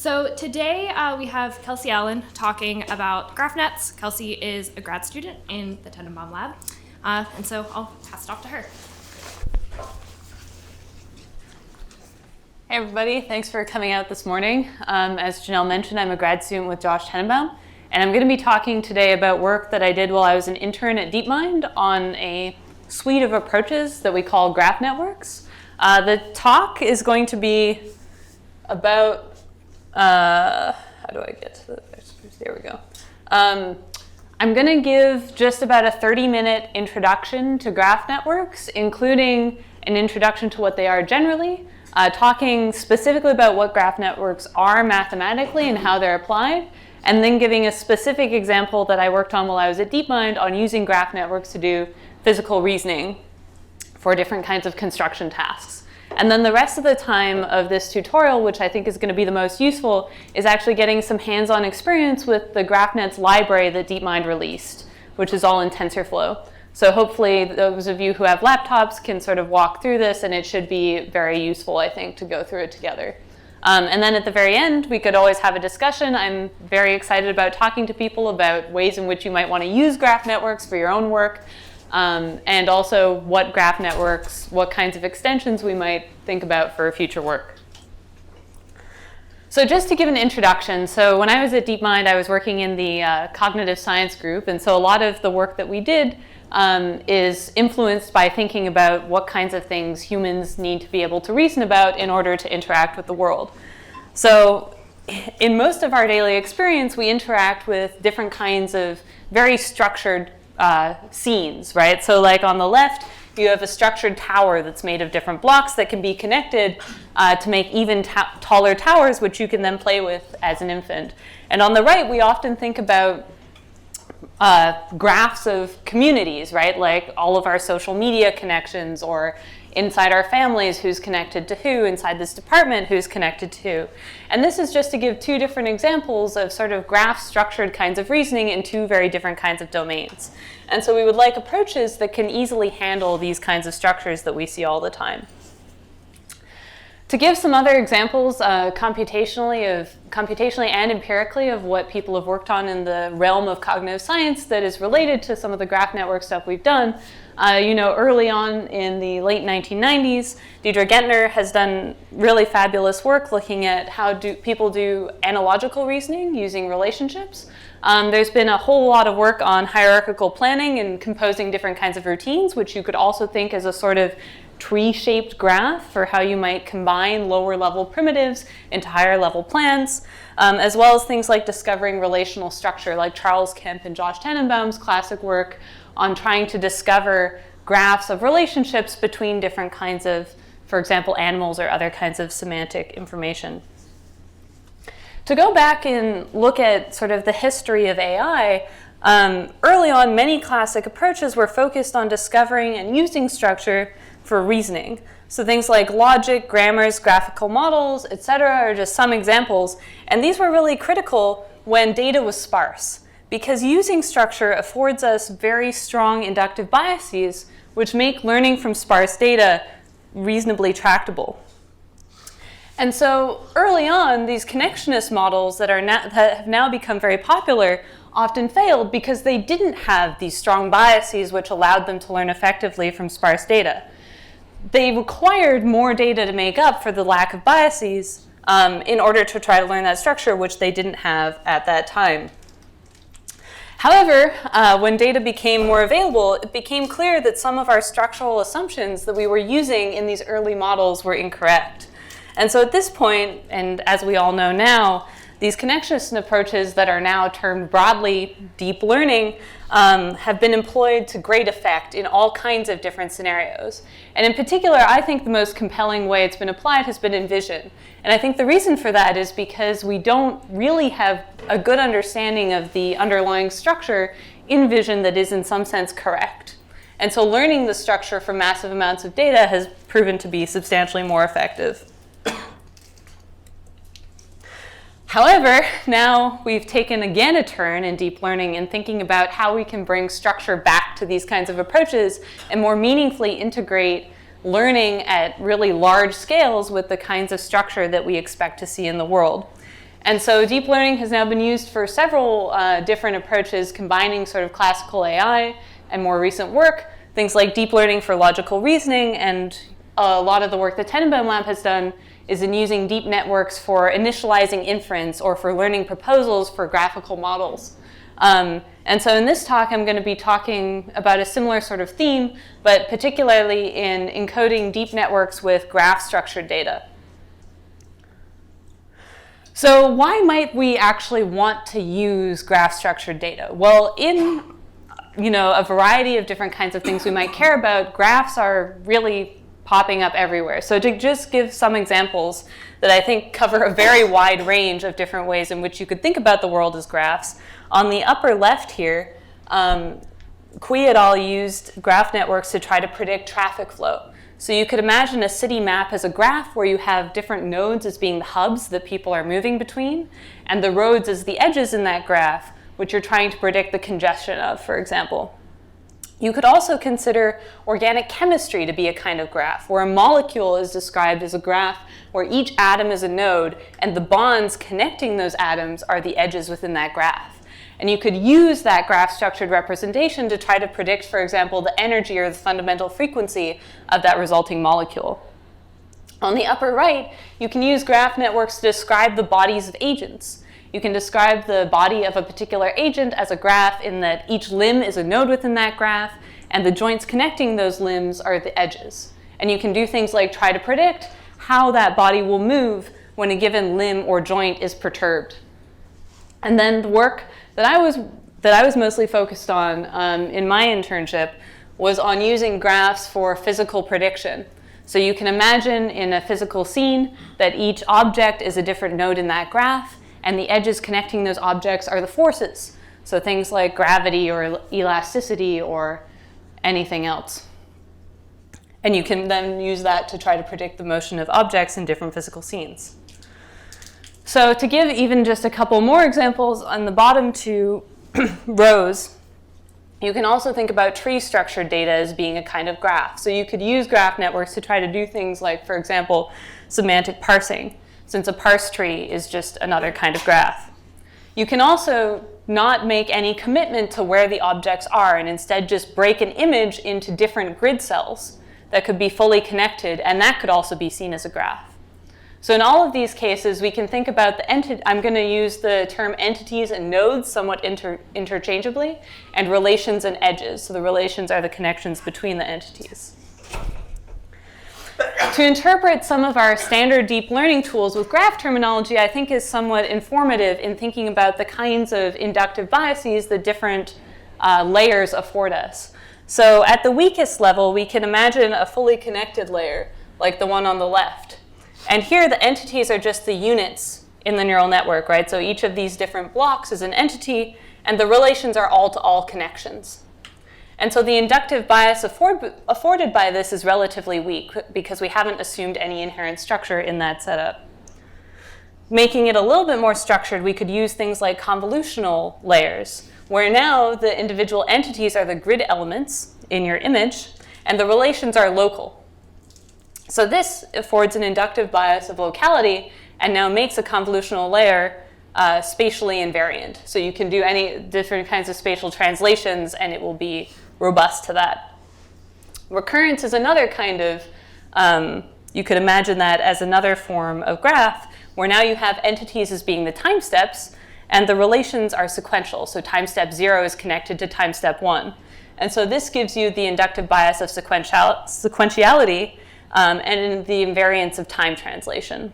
So today we have Kelsey Allen talking about graph nets. Kelsey is a grad student in the Tenenbaum lab, and so I'll pass it off to her. Hey everybody, thanks for coming out this morning. As Janelle mentioned, I'm a grad student with Josh Tenenbaum, and I'm going to be talking today about work that I did while I was an intern at DeepMind on a suite of approaches that we call graph networks. The talk is going to be about, how do I get to the, there we go. I'm going to give just about a 30-minute introduction to graph networks, including an introduction to what they are generally, talking specifically about what graph networks are mathematically and how they're applied, and then giving a specific example that I worked on while I was at DeepMind on using graph networks to do physical reasoning for different kinds of construction tasks. And then the rest of the time of this tutorial, which I think is going to be the most useful, is actually getting some hands-on experience with the GraphNets library that DeepMind released, which is all in TensorFlow. So hopefully those of you who have laptops can sort of walk through this, and it should be very useful, I think, to go through it together. And then at the very end, we could always have a discussion. I'm very excited about talking to people about ways in which you might want to use graph networks for your own work, and also what graph networks, what kinds of extensions we might think about for future work. So just to give an introduction, so when I was at DeepMind, I was working in the cognitive science group, and so a lot of the work that we did is influenced by thinking about what kinds of things humans need to be able to reason about in order to interact with the world. So in most of our daily experience, we interact with different kinds of very structured scenes, right? So like on the left, you have a structured tower that's made of different blocks that can be connected to make even taller towers, which you can then play with as an infant. And on the right, we often think about graphs of communities, right? Like all of our social media connections, or inside our families, who's connected to who, inside this department, who's connected to who. And this is just to give two different examples of sort of graph-structured kinds of reasoning in two very different kinds of domains. And so we would like approaches that can easily handle these kinds of structures that we see all the time. To give some other examples computationally and empirically of what people have worked on in the realm of cognitive science that is related to some of the graph network stuff we've done, early on in the late 1990s, Deidre Gentner has done really fabulous work looking at how people do analogical reasoning using relationships. There's been a whole lot of work on hierarchical planning and composing different kinds of routines, which you could also think as a sort of tree-shaped graph for how you might combine lower-level primitives into higher-level plans, as well as things like discovering relational structure, like Charles Kemp and Josh Tenenbaum's classic work on trying to discover graphs of relationships between different kinds of, for example, animals or other kinds of semantic information. To go back and look at sort of the history of AI, early on, many classic approaches were focused on discovering and using structure for reasoning. So things like logic, grammars, graphical models, etc. are just some examples. And these were really critical when data was sparse, because using structure affords us very strong inductive biases, which make learning from sparse data reasonably tractable. And so early on, these connectionist models that have now become very popular often failed because they didn't have these strong biases which allowed them to learn effectively from sparse data. They required more data to make up for the lack of biases in order to try to learn that structure, which they didn't have at that time. However, when data became more available, it became clear that some of our structural assumptions that we were using in these early models were incorrect. And so at this point, and as we all know now, these connectionist approaches that are now termed broadly deep learning have been employed to great effect in all kinds of different scenarios. And in particular, I think the most compelling way it's been applied has been in vision. And I think the reason for that is because we don't really have a good understanding of the underlying structure in vision that is in some sense correct. And so learning the structure from massive amounts of data has proven to be substantially more effective. However, now we've taken again a turn in deep learning and thinking about how we can bring structure back to these kinds of approaches and more meaningfully integrate learning at really large scales with the kinds of structure that we expect to see in the world. And so deep learning has now been used for several different approaches, combining sort of classical AI and more recent work, things like deep learning for logical reasoning, and a lot of the work the Tenenbaum Lab has done is in using deep networks for initializing inference or for learning proposals for graphical models. And so in this talk, I'm going to be talking about a similar sort of theme, but particularly in encoding deep networks with graph-structured data. So why might we actually want to use graph-structured data? Well, in a variety of different kinds of things we might care about, graphs are really popping up everywhere. So to just give some examples that I think cover a very wide range of different ways in which you could think about the world as graphs. On the upper left here, Cui et al. Used graph networks to try to predict traffic flow. So you could imagine a city map as a graph where you have different nodes as being the hubs that people are moving between, and the roads as the edges in that graph, which you're trying to predict the congestion of, for example. You could also consider organic chemistry to be a kind of graph, where a molecule is described as a graph where each atom is a node, and the bonds connecting those atoms are the edges within that graph. And you could use that graph-structured representation to try to predict, for example, the energy or the fundamental frequency of that resulting molecule. On the upper right, you can use graph networks to describe the bodies of agents. You can describe the body of a particular agent as a graph in that each limb is a node within that graph, and the joints connecting those limbs are the edges. And you can do things like try to predict how that body will move when a given limb or joint is perturbed. And then the work that I was mostly focused on in my internship was on using graphs for physical prediction. So you can imagine in a physical scene that each object is a different node in that graph, and the edges connecting those objects are the forces. So things like gravity or elasticity or anything else. And you can then use that to try to predict the motion of objects in different physical scenes. So to give even just a couple more examples, on the bottom two rows, you can also think about tree-structured data as being a kind of graph. So you could use graph networks to try to do things like, for example, semantic parsing, since a parse tree is just another kind of graph. You can also not make any commitment to where the objects are and instead just break an image into different grid cells that could be fully connected, and that could also be seen as a graph. So in all of these cases, we can think about the entity. I'm going to use the term entities and nodes somewhat interchangeably, and relations and edges. So the relations are the connections between the entities. To interpret some of our standard deep learning tools with graph terminology, I think is somewhat informative in thinking about the kinds of inductive biases that different layers afford us. So at the weakest level, we can imagine a fully connected layer, like the one on the left. And here the entities are just the units in the neural network, right? So each of these different blocks is an entity, and the relations are all-to-all connections. And so the inductive bias afforded by this is relatively weak because we haven't assumed any inherent structure in that setup. Making it a little bit more structured, we could use things like convolutional layers, where now the individual entities are the grid elements in your image, and the relations are local. So this affords an inductive bias of locality and now makes a convolutional layer spatially invariant. So you can do any different kinds of spatial translations and it will be robust to that. Recurrence is another kind of, you could imagine that as another form of graph where now you have entities as being the time steps and the relations are sequential. So time step 0 is connected to time step 1. And so this gives you the inductive bias of sequentiality and the invariance of time translation.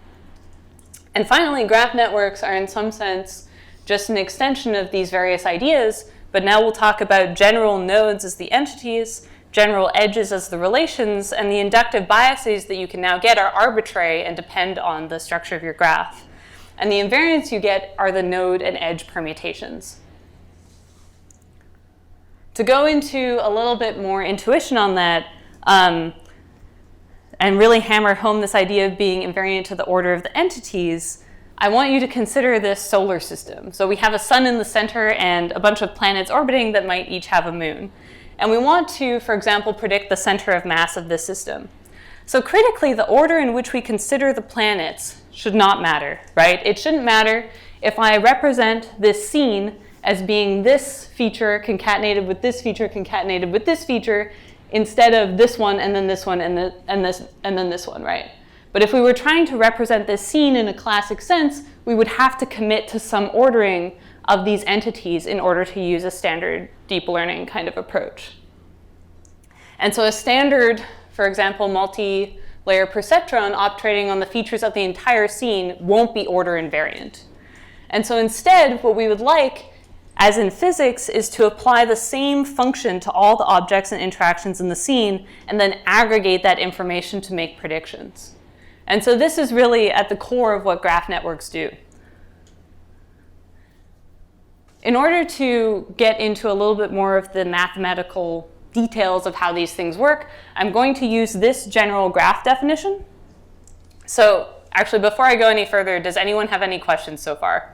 And finally, graph networks are in some sense just an extension of these various ideas, but now we'll talk about general nodes as the entities, general edges as the relations, and the inductive biases that you can now get are arbitrary and depend on the structure of your graph. And the invariants you get are the node and edge permutations. To go into a little bit more intuition on that, and really hammer home this idea of being invariant to the order of the entities, I want you to consider this solar system. So we have a sun in the center and a bunch of planets orbiting that might each have a moon. And we want to, for example, predict the center of mass of this system. So critically, the order in which we consider the planets should not matter, right? It shouldn't matter if I represent this scene as being this feature concatenated with this feature concatenated with this feature, instead of this one and then this one and then this one, right? But if we were trying to represent this scene in a classic sense, we would have to commit to some ordering of these entities in order to use a standard deep learning kind of approach. And so a standard, for example, multi-layer perceptron operating on the features of the entire scene won't be order invariant. And so instead, what we would like, as in physics, is to apply the same function to all the objects and interactions in the scene and then aggregate that information to make predictions. And so this is really at the core of what graph networks do. In order to get into a little bit more of the mathematical details of how these things work, I'm going to use this general graph definition. So actually, before I go any further, does anyone have any questions so far?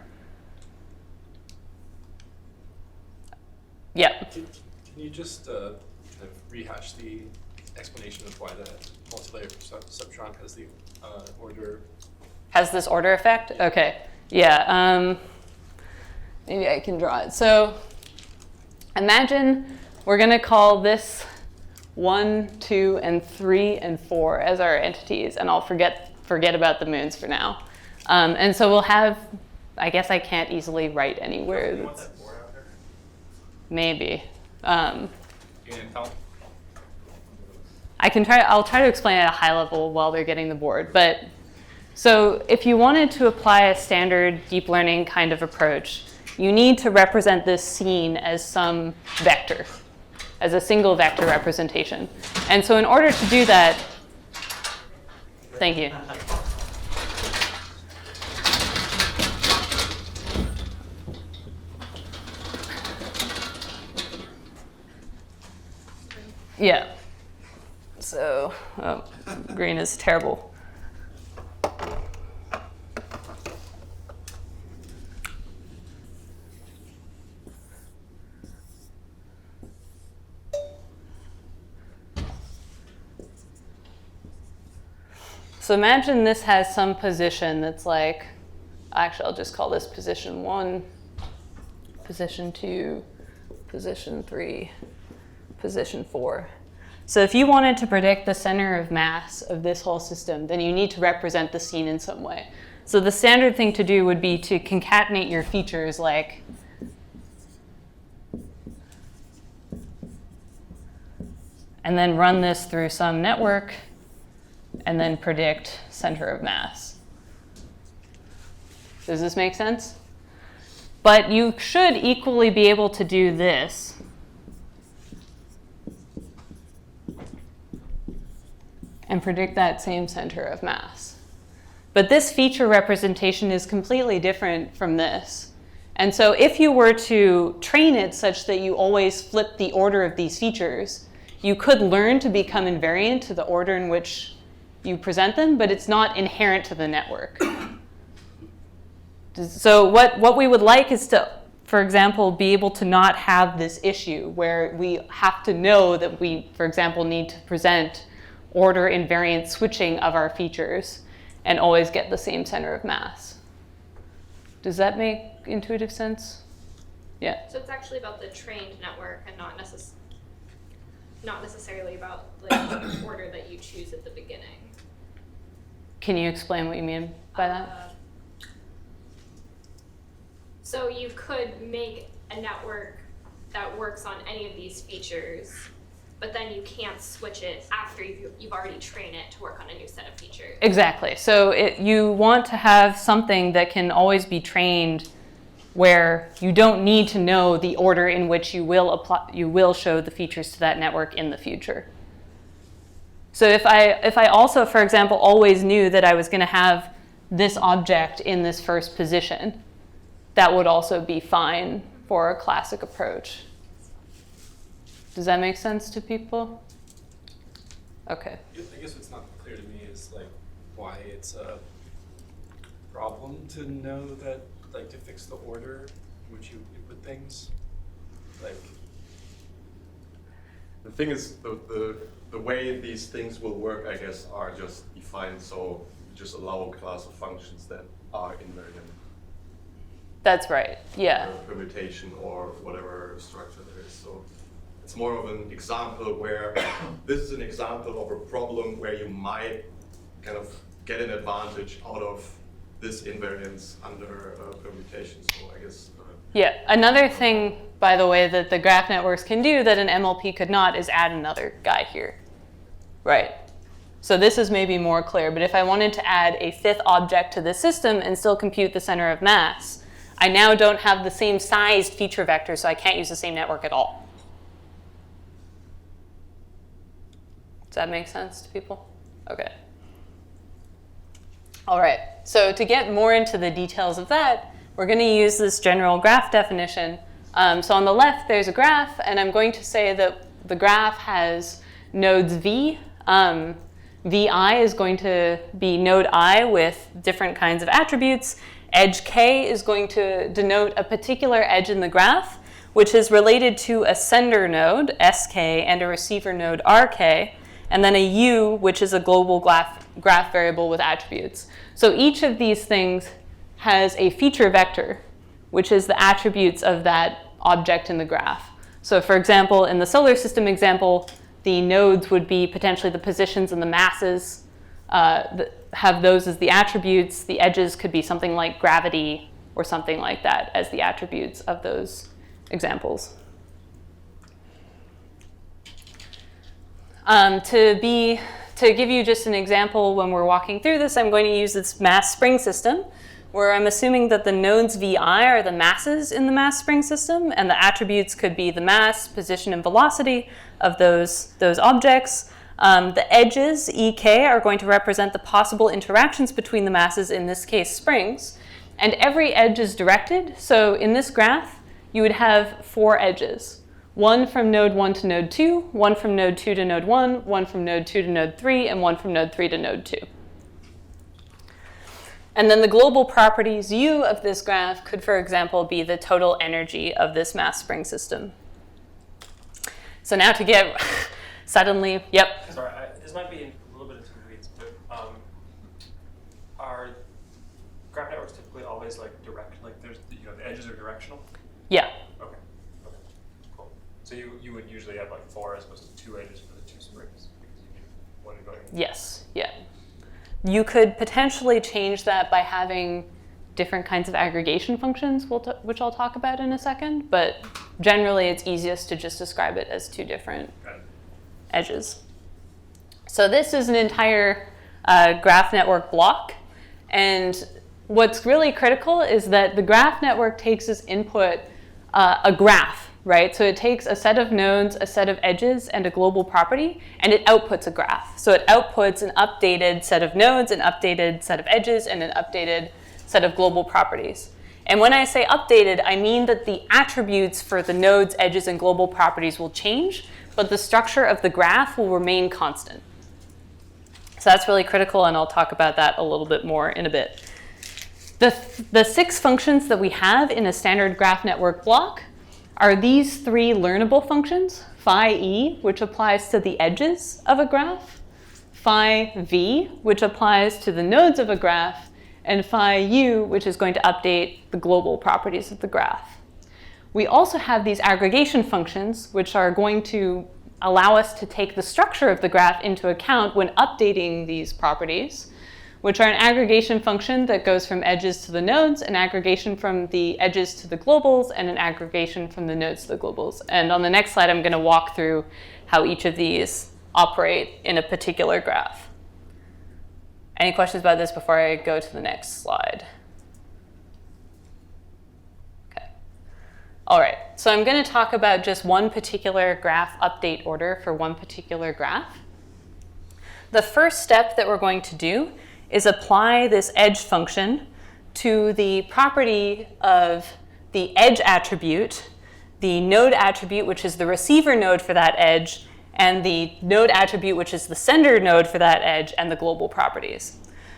Yep. Can you just kind of rehash the explanation of why the multi-layer perceptron has the order? Has this order effect? Okay. Yeah. Maybe I can draw it. So imagine we're going to call this 1, 2, and 3, and 4 as our entities, and I'll forget about the moons for now. And so we'll have, I guess I can't easily write anywhere. You want that board out there? Maybe. You can tell? I'll try to explain at a high level while they're getting the board. But so if you wanted to apply a standard deep learning kind of approach, you need to represent this scene as some vector, as a single vector representation. And so in order to do that, thank you. Yeah. So, green is terrible. So imagine this has some position that's like, actually I'll just call this position 1, position 2, position 3, position 4. So if you wanted to predict the center of mass of this whole system, then you need to represent the scene in some way. So the standard thing to do would be to concatenate your features like and then run this through some network and then predict center of mass. Does this make sense? But you should equally be able to do this. And predict that same center of mass. But this feature representation is completely different from this. And so if you were to train it such that you always flip the order of these features, you could learn to become invariant to the order in which you present them, but it's not inherent to the network. So what we would like is to, for example, be able to not have this issue where we have to know that we, for example, need to present order invariant switching of our features and always get the same center of mass. Does that make intuitive sense? Yeah. So it's actually about the trained network and not necessarily about like the order that you choose at the beginning. Can you explain what you mean by that? So you could make a network that works on any of these features, but then you can't switch it after you've already trained it to work on a new set of features. Exactly. So you want to have something that can always be trained where you don't need to know the order in which you will show the features to that network in the future. So if I also, for example, always knew that I was going to have this object in this first position, that would also be fine for a classic approach. Does that make sense to people? Okay. I guess what's not clear to me is like why it's a problem to know that, like, to fix the order in which you put things. Like, the thing is, the way these things will work, I guess, are just defined, so you just allow a class of functions that are invariant. That's right, yeah. Permutation or whatever structure there is. So it's more of an example where this is an example of a problem where you might kind of get an advantage out of this invariance under permutation. So I guess. Yeah, another thing, by the way, that the graph networks can do that an MLP could not is add another guy here. Right. So this is maybe more clear, but if I wanted to add a fifth object to the system and still compute the center of mass, I now don't have the same sized feature vector, so I can't use the same network at all. Does that make sense to people? Okay. All right, so to get more into the details of that, we're going to use this general graph definition. So on the left, there's a graph, and I'm going to say that the graph has nodes V. Vi is going to be node I with different kinds of attributes. Edge K is going to denote a particular edge in the graph, which is related to a sender node, Sk, and a receiver node, Rk, and then a U, which is a global graph variable with attributes. So each of these things has a feature vector, which is the attributes of that object in the graph. So for example, in the solar system example, the nodes would be potentially the positions and the masses, have those as the attributes. The edges could be something like gravity or something like that as the attributes of those examples. To give you just an example when we're walking through this, I'm going to use this mass spring system, where I'm assuming that the nodes Vi are the masses in the mass spring system, and the attributes could be the mass, position, and velocity of those objects. The edges, Ek, are going to represent the possible interactions between the masses, in this case springs, and every edge is directed. So in this graph, you would have 4 edges. One from node 1 to node 2, one from node 2 to node 1, one from node 2 to node 3, and one from node 3 to node 2. And then the global properties U of this graph could, for example, be the total energy of this mass spring system. So now to get suddenly, yep. Sorry, this might be a little bit into the weeds, but are graph networks typically always like direct? Like there's, the edges are directional? Yeah. Okay, cool. So you would usually have like 4 as opposed to 2 edges for the 2 springs because you need one going. Yes, yeah. You could potentially change that by having different kinds of aggregation functions, which I'll talk about in a second, but generally it's easiest to just describe it as 2 different edges. So this is an entire graph network block, and what's really critical is that the graph network takes as input a graph, right? So it takes a set of nodes, a set of edges, and a global property, and it outputs a graph. So it outputs an updated set of nodes, an updated set of edges, and an updated set of global properties. And when I say updated, I mean that the attributes for the nodes, edges, and global properties will change, but the structure of the graph will remain constant. So that's really critical, and I'll talk about that a little bit more in a bit. The 6 functions that we have in a standard graph network block are these 3 learnable functions: phi e, which applies to the edges of a graph, phi v, which applies to the nodes of a graph, and phi u, which is going to update the global properties of the graph. We also have these aggregation functions, which are going to allow us to take the structure of the graph into account when updating these properties, which are an aggregation function that goes from edges to the nodes, an aggregation from the edges to the globals, and an aggregation from the nodes to the globals. And on the next slide, I'm going to walk through how each of these operate in a particular graph. Any questions about this before I go to the next slide? Okay. All right, so I'm going to talk about just one particular graph update order for one particular graph. The first step that we're going to do is apply this edge function to the property of the edge attribute, the node attribute, which is the receiver node for that edge, and the node attribute, which is the sender node for that edge, and the global properties.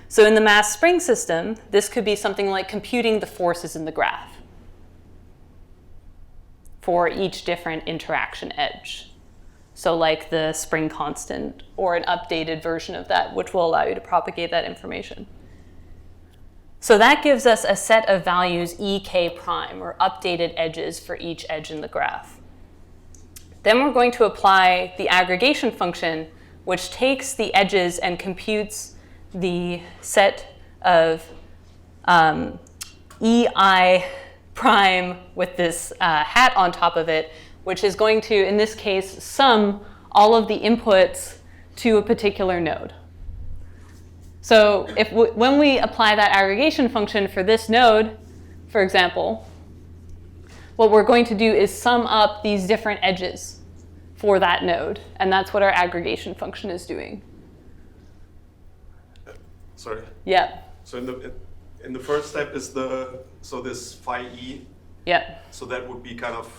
So in the mass spring system, this could be something like computing the forces in the graph for each different interaction edge. So like the spring constant or an updated version of that, which will allow you to propagate that information. So that gives us a set of values ek prime, or updated edges for each edge in the graph. Then we're going to apply the aggregation function, which takes the edges and computes the set of ei prime with this hat on top of it, which is going to, in this case, sum all of the inputs to a particular node. So when we apply that aggregation function for this node, for example, what we're going to do is sum up these different edges for that node. And that's what our aggregation function is doing. Sorry. Yeah. So in the first step is this phi e. Yeah. So that would be kind of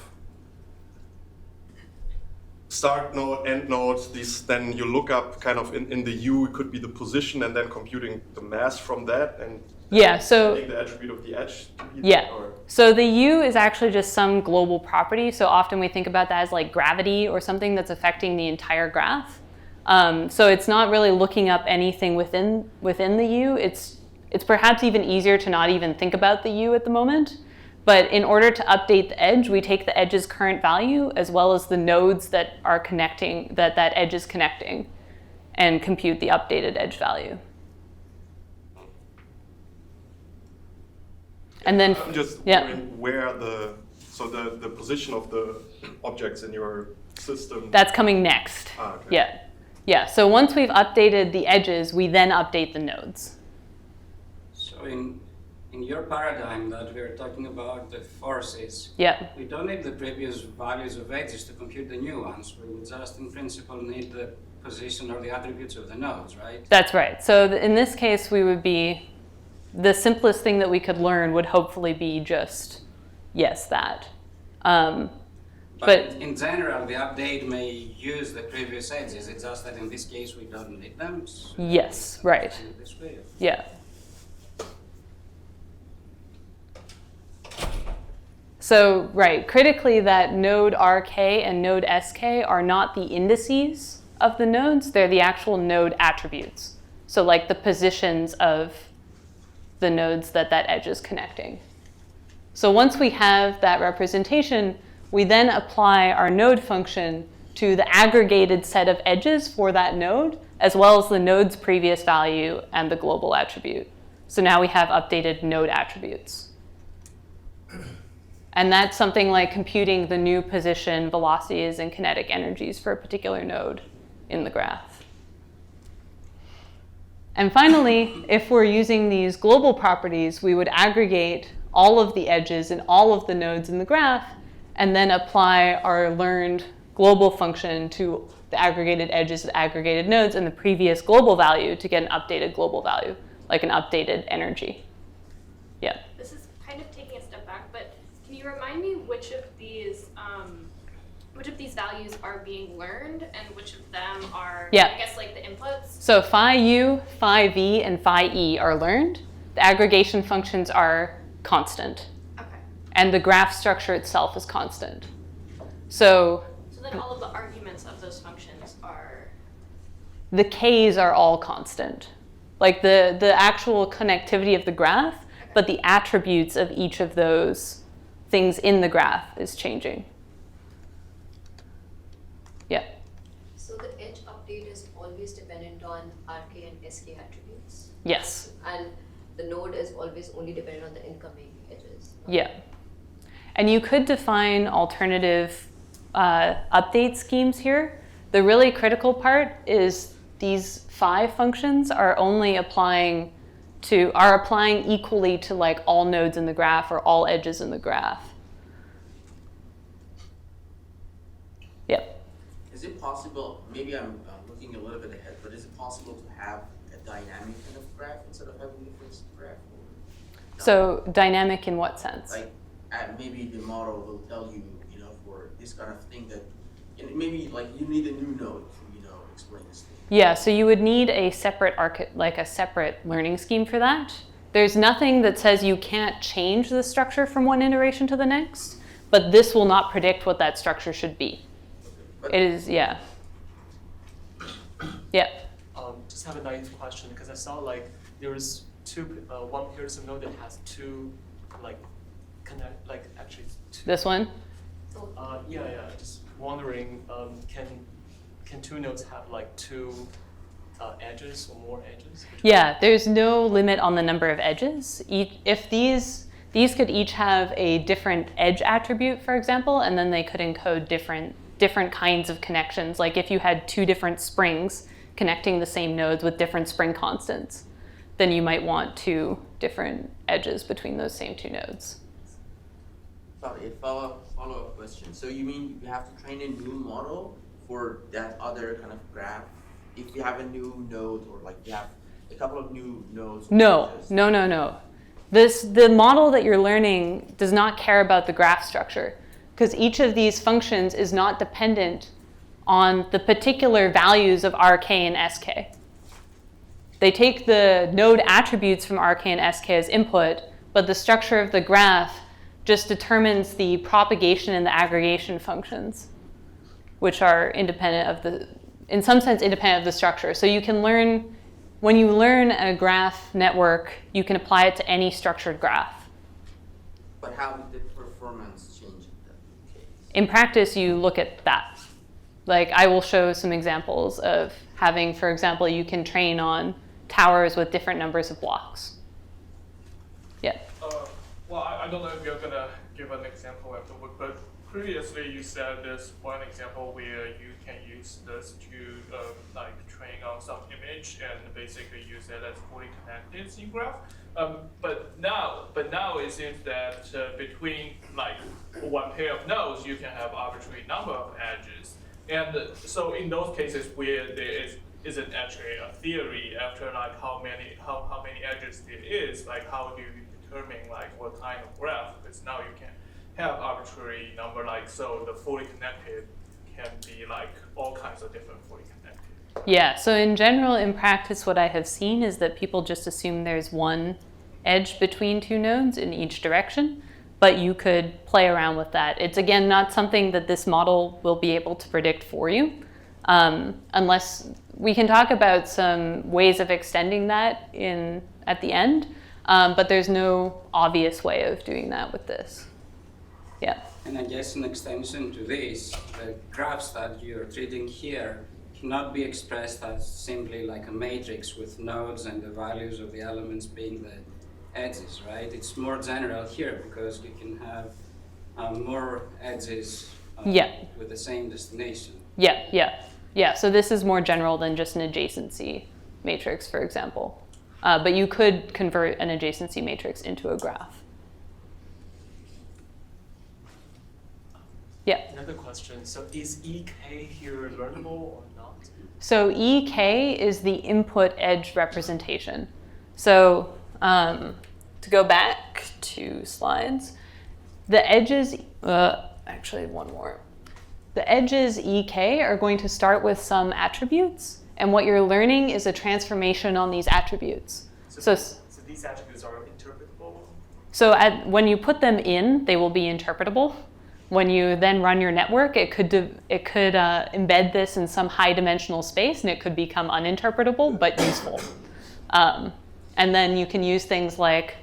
start node, end node. Then you look up kind of in the U, it could be the position, and then computing the mass from that, and yeah, so the attribute of the edge. Yeah. So the U is actually just some global property. So often we think about that as like gravity or something that's affecting the entire graph. So it's not really looking up anything within the U. It's perhaps even easier to not even think about the U at the moment. But in order to update the edge, we take the edge's current value as well as the nodes that are connecting, that edge is connecting, and compute the updated edge value. And then, I'm just wondering where the position of the objects in your system. That's coming next. Okay. Yeah. Yeah. So once we've updated the edges, we then update the nodes. So in your paradigm that we're talking about the forces, Yeah. we don't need the previous values of edges to compute the new ones. We would just, in principle, need the position or the attributes of the nodes, right? That's right. So in this case, the simplest thing that we could learn would hopefully be just, yes, that. But in general, the update may use the previous edges. It's just that in this case, we don't need them. So yes, right. This way. Yeah. So, right, critically that node RK and node SK are not the indices of the nodes, they're the actual node attributes. So like the positions of the nodes that edge is connecting. So once we have that representation, we then apply our node function to the aggregated set of edges for that node, as well as the node's previous value and the global attribute. So now we have updated node attributes. And that's something like computing the new position, velocities, and kinetic energies for a particular node in the graph. And finally, if we're using these global properties, we would aggregate all of the edges and all of the nodes in the graph, and then apply our learned global function to the aggregated edges and aggregated nodes and the previous global value to get an updated global value, like an updated energy. Yeah. This is kind of taking a step back, but can you remind me which of these values are being learned and which of them are, Yeah. I guess, like the inputs? So phi u, phi v, and phi e are learned. The aggregation functions are constant. Okay. And the graph structure itself is constant. So then all of the arguments of those functions are? The k's are all constant. Like the actual connectivity of the graph, but the attributes of each of those things in the graph is changing. Yeah. So the edge update is always dependent on RK and SK attributes? Yes. And the node is always only dependent on the incoming edges? Yeah. And you could define alternative update schemes here. The really critical part is these 5 functions are only applying equally to like all nodes in the graph or all edges in the graph. Yeah. Is it possible, maybe I'm looking a little bit ahead, but is it possible to have a dynamic kind of graph instead of having a fixed graph? So dynamic in what sense? Like maybe the model will tell you, for this kind of thing that, maybe like you need a new node to, explain this thing. Yeah, so you would need a separate separate learning scheme for that. There's nothing that says you can't change the structure from one iteration to the next, but this will not predict what that structure should be. It is, yeah. Yeah. Just have a naive question because I saw like there was one person node that has two, actually two. This one? Just wondering, can two nodes have like two edges or more edges? Yeah, there's no limit on the number of edges. If these could each have a different edge attribute, for example, and then they could encode different kinds of connections. Like if you had two different springs connecting the same nodes with different spring constants, then you might want two different edges between those same two nodes. Sorry, a follow-up question. So you mean you have to train a new model for that other kind of graph? If you have a new node, or like you have a couple of new nodes? No. The model that you're learning does not care about the graph structure, because each of these functions is not dependent on the particular values of Rk and Sk. They take the node attributes from Rk and Sk as input, but the structure of the graph just determines the propagation and the aggregation functions, which are in some sense independent of the structure. So you can learn, when you learn a graph network, you can apply it to any structured graph. But how did the performance change in that case? In practice, you look at that. Like I will show some examples of having, for example, you can train on towers with different numbers of blocks. Yeah. Well, I don't know if you're gonna give an example afterward, but previously you said there's one example where you can use this to train on some image and basically use it as fully connected scene graph. But now it seems that between like one pair of nodes, you can have arbitrary number of edges. And so in those cases where there isn't actually a theory after like how many edges there is, like how do you determine like what kind of graph? Because now you can have arbitrary number, like so the fully connected can be like all kinds of different fully connected. Yeah, so in general, in practice, what I have seen is that people just assume there's one edge between two nodes in each direction, but you could play around with that. It's again not something that this model will be able to predict for you, unless we can talk about some ways of extending that at the end, but there's no obvious way of doing that with this. Yeah. And I guess an extension to this, the graphs that you're treating here cannot be expressed as simply like a matrix with nodes and the values of the elements being the edges, right? It's more general here because you can have more edges with the same destination. Yeah, so this is more general than just an adjacency matrix, for example. But you could convert an adjacency matrix into a graph. Yeah. Another question. So is EK here learnable or not? So EK is the input edge representation. So to go back 2 slides, the edges, actually one more. The edges EK are going to start with some attributes, and what you're learning is a transformation on these attributes. So these attributes are interpretable? So when you put them in, they will be interpretable. When you then run your network, it could embed this in some high-dimensional space, and it could become uninterpretable but useful. And then you can use things like,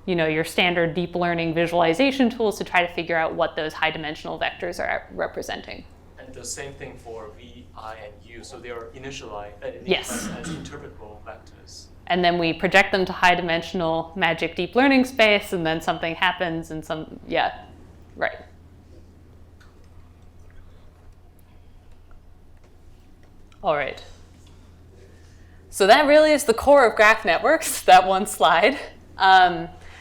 your standard deep learning visualization tools to try to figure out what those high-dimensional vectors are representing. And the same thing for V, I, and U. So they are initialized Yes. as interpretable vectors. And then we project them to high-dimensional magic deep learning space, and then something happens, and right. All right. So that really is the core of graph networks, that one slide.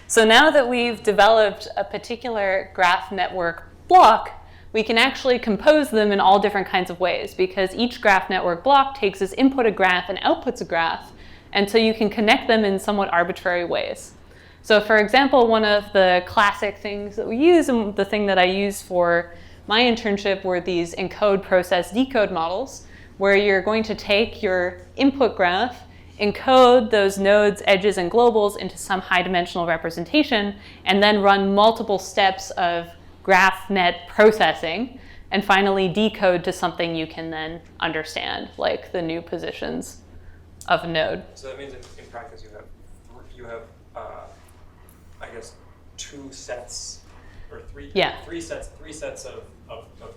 So now that we've developed a particular graph network block, we can actually compose them in all different kinds of ways, because each graph network block takes as input a graph and outputs a graph, and so you can connect them in somewhat arbitrary ways. So for example, one of the classic things that we use, and the thing that I used for my internship, were these encode, process, decode models, where you're going to take your input graph, encode those nodes, edges, and globals into some high-dimensional representation, and then run multiple steps of GraphNet processing, and finally decode to something you can then understand, like the new positions of a node. So that means in practice you have I guess, two sets or three sets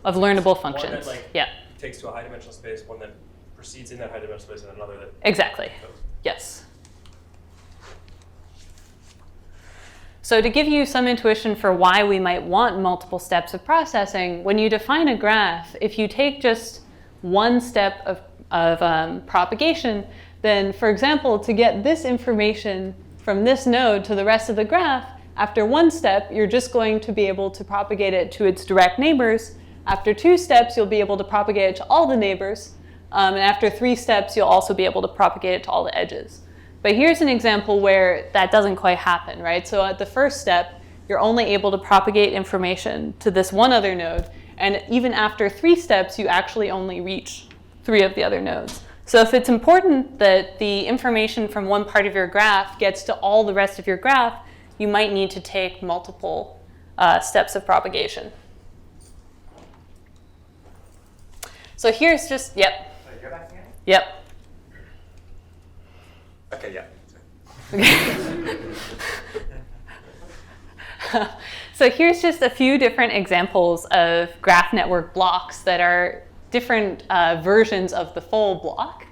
Of learnable one functions. that like Yeah, takes to a high dimensional space, one that proceeds in that high dimensional space, and another that exactly. goes. Yes. So to give you some intuition for why we might want multiple steps of processing, when you define a graph, if you take just one step of propagation, then, for example, to get this information from this node to the rest of the graph, after one step, you're just going to be able to propagate it to its direct neighbors. After 2 steps, you'll be able to propagate it to all the neighbors. And after 3 steps, you'll also be able to propagate it to all the edges. But here's an example where that doesn't quite happen, right? So at the first step, you're only able to propagate information to this one other node. And even after 3 steps, you actually only reach 3 of the other nodes. So if it's important that the information from one part of your graph gets to all the rest of your graph, you might need to take multiple steps of propagation. So here's just, yep. Sorry, go back again? Yep. Okay, yeah. So here's just a few different examples of graph network blocks that are different versions of the full block.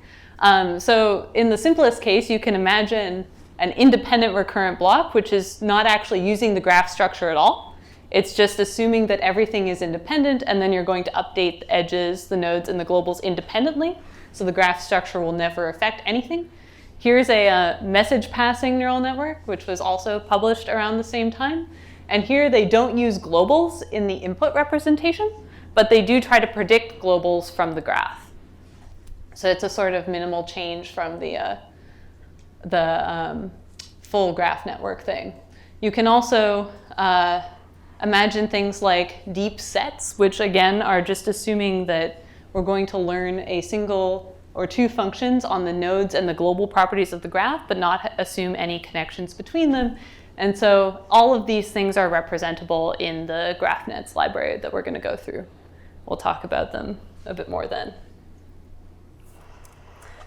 So in the simplest case, you can imagine an independent recurrent block, which is not actually using the graph structure at all. It's just assuming that everything is independent, and then you're going to update the edges, the nodes, and the globals independently. So the graph structure will never affect anything. Here's a message passing neural network, which was also published around the same time. And here they don't use globals in the input representation, but they do try to predict globals from the graph. So it's a sort of minimal change from the full graph network thing. You can also imagine things like deep sets, which again are just assuming that we're going to learn a single or 2 functions on the nodes and the global properties of the graph, but not assume any connections between them. And so all of these things are representable in the GraphNets library that we're going to go through. We'll talk about them a bit more then.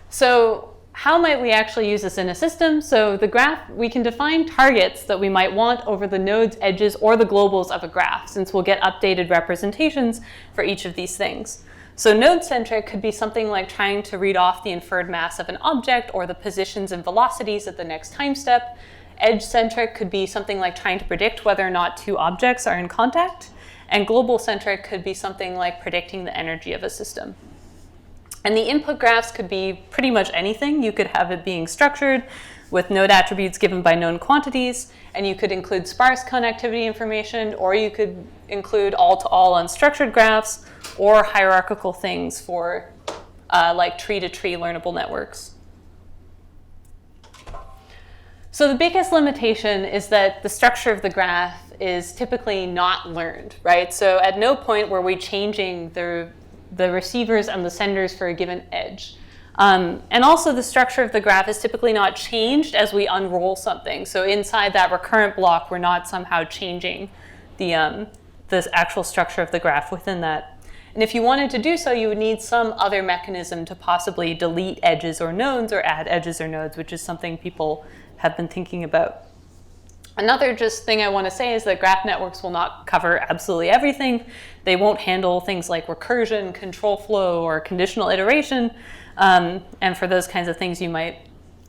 So how might we actually use this in a system? So the graph, we can define targets that we might want over the nodes, edges, or the globals of a graph, since we'll get updated representations for each of these things. So node-centric could be something like trying to read off the inferred mass of an object or the positions and velocities at the next time step. Edge-centric could be something like trying to predict whether or not 2 objects are in contact. And global-centric could be something like predicting the energy of a system. And the input graphs could be pretty much anything. You could have it being structured with node attributes given by known quantities, and you could include sparse connectivity information, or you could include all-to-all unstructured graphs, or hierarchical things for like tree-to-tree learnable networks. So the biggest limitation is that the structure of the graph is typically not learned, right? So at no point were we changing the receivers and the senders for a given edge. And also the structure of the graph is typically not changed as we unroll something. So inside that recurrent block, we're not somehow changing the actual structure of the graph within that. And if you wanted to do so, you would need some other mechanism to possibly delete edges or nodes or add edges or nodes, which is something people have been thinking about. Another just thing I want to say is that graph networks will not cover absolutely everything. They won't handle things like recursion, control flow, or conditional iteration. And for those kinds of things, you might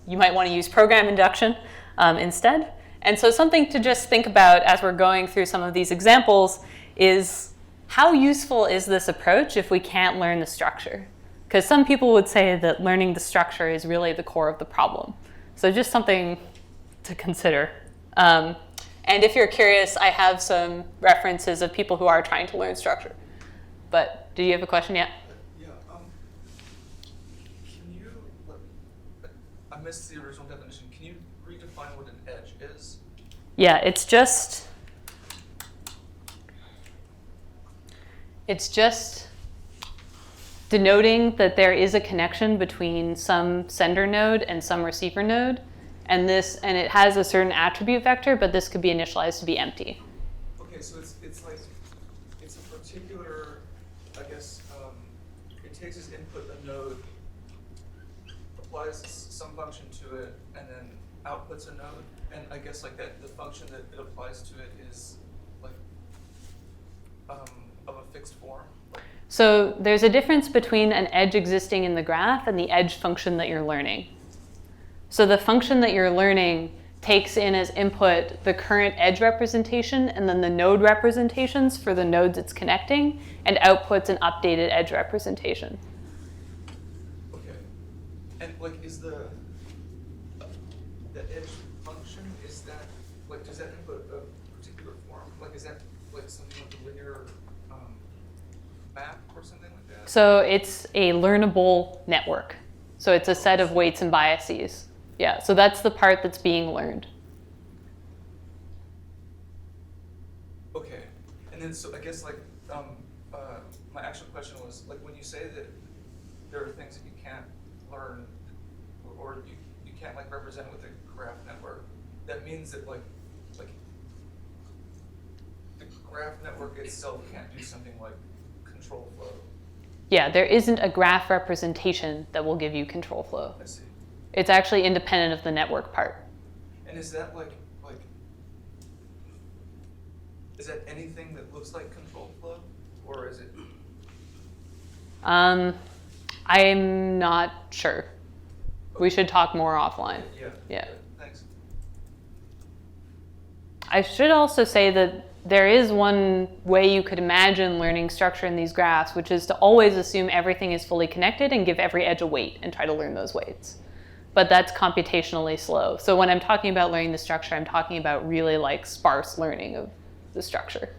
want to use program induction instead. And so something to just think about as we're going through some of these examples is how useful is this approach if we can't learn the structure? Because some people would say that learning the structure is really the core of the problem. So just something to consider. And if you're curious, I have some references of people who are trying to learn structure. But do you have a question yet? Yeah. Can you? I missed the original definition. Can you redefine what an edge is? Yeah, it's just denoting that there is a connection between some sender node and some receiver node. And it has a certain attribute vector, but this could be initialized to be empty. Okay, so it's like it's a particular, I guess, it takes as input a node, applies some function to it, and then outputs a node. And I guess like that, the function that it applies to it is like of a fixed form. So there's a difference between an edge existing in the graph and the edge function that you're learning. So the function that you're learning takes in as input the current edge representation and then the node representations for the nodes it's connecting, and outputs an updated edge representation. Okay. And like, is the edge function, is that like, does that input a particular form? Like, is that like something like a linear map or something like that? So it's a learnable network. So it's a set of weights and biases. Yeah, so that's the part that's being learned. Okay, and then so I guess like my actual question was like, when you say that there are things that you can't learn or you can't like represent with a graph network, that means that like the graph network itself can't do something like control flow. Yeah, there isn't a graph representation that will give you control flow. I see. It's actually independent of the network part. And is that like is that anything that looks like control flow, or is it? I'm not sure. We should talk more offline. Yeah. Yeah. Thanks. I should also say that there is one way you could imagine learning structure in these graphs, which is to always assume everything is fully connected and give every edge a weight and try to learn those weights. But that's computationally slow. So when I'm talking about learning the structure, I'm talking about really like sparse learning of the structure.